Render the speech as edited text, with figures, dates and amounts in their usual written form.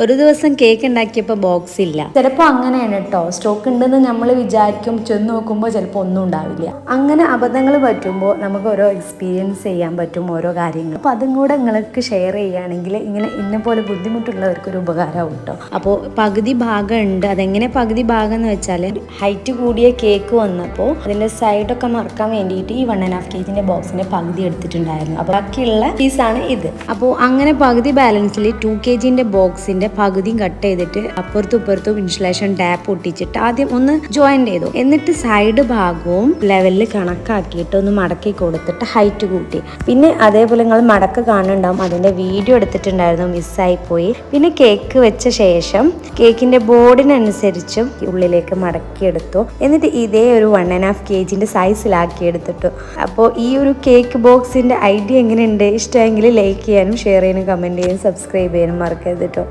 ഒരു ദിവസം cake ഉണ്ടാക്കിയപ്പോൾ box ഇല്ല. ചിലപ്പോൾ അങ്ങനെയാണ് കേട്ടോ, സ്റ്റോക്ക് ഉണ്ടെന്ന് നമ്മൾ വിചാരിക്കും, ചെന്ന് നോക്കുമ്പോൾ ചിലപ്പോൾ ഒന്നും ഉണ്ടാവില്ല. അങ്ങനെ അബദ്ധങ്ങൾ പറ്റുമ്പോൾ നമുക്ക് ഓരോ എക്സ്പീരിയൻസ് ചെയ്യാൻ പറ്റും ഓരോ കാര്യങ്ങൾ. അപ്പോൾ അതും കൂടെ നിങ്ങൾക്ക് ഷെയർ ചെയ്യുകയാണെങ്കിൽ ഇങ്ങനെ ഇന്ന പോലെ ബുദ്ധിമുട്ടുള്ളവർക്കൊരു ഉപകാരമാവും കേട്ടോ. അപ്പോൾ പകുതി ഭാഗം ഉണ്ട്. അതെങ്ങനെ പകുതി ഭാഗം എന്ന് വെച്ചാൽ ഹൈറ്റ് കൂടിയ കേക്ക് വന്നപ്പോൾ അതിൻ്റെ സൈഡൊക്കെ മറക്കാൻ വേണ്ടിയിട്ട് ഈ 1.5 kg ബോക്സിൻ്റെ പകുതി എടുത്തിട്ടുണ്ടായിരുന്നു. അപ്പോൾ ബാക്കിയുള്ള പീസാണ് ഇത്. അപ്പോൾ അങ്ങനെ പകുതി ബാലൻസിൽ 2 kg ബോക്സിൻ്റെ പകുതിയും കട്ട് ചെയ്തിട്ട് അപ്പുറത്തും ഇപ്പുറത്തും ഇൻസുലേഷൻ ടാപ്പ് ഒട്ടിച്ചിട്ട് ആദ്യം ഒന്ന് ജോയിന്റ് ചെയ്തു. എന്നിട്ട് സൈഡ് ഭാഗവും ലെവലിൽ കണക്കാക്കിയിട്ട് ഒന്ന് മടക്കി കൊടുത്തിട്ട് ഹൈറ്റ് കൂട്ടി. പിന്നെ അതേപോലെ നിങ്ങൾ മടക്ക് കാണുന്നുണ്ടാവും, അതിന്റെ വീഡിയോ എടുത്തിട്ടുണ്ടായിരുന്നു, മിസ്സായി പോയി. പിന്നെ കേക്ക് വെച്ച ശേഷം കേക്കിന്റെ ബോർഡിനനുസരിച്ചും ഉള്ളിലേക്ക് മടക്കിയെടുത്തു. എന്നിട്ട് ഇതേ ഒരു 1.5 kg സൈസിലാക്കി എടുത്തിട്ടു. അപ്പോൾ ഈ ഒരു കേക്ക് ബോക്സിന്റെ ഐഡിയ എങ്ങനെയുണ്ട്? ഇഷ്ടമെങ്കിൽ ലൈക്ക് ചെയ്യാനും ഷെയർ ചെയ്യാനും കമന്റ് ചെയ്യാനും സബ്സ്ക്രൈബ് ചെയ്യാനും മറക്കരുത് കേട്ടോ.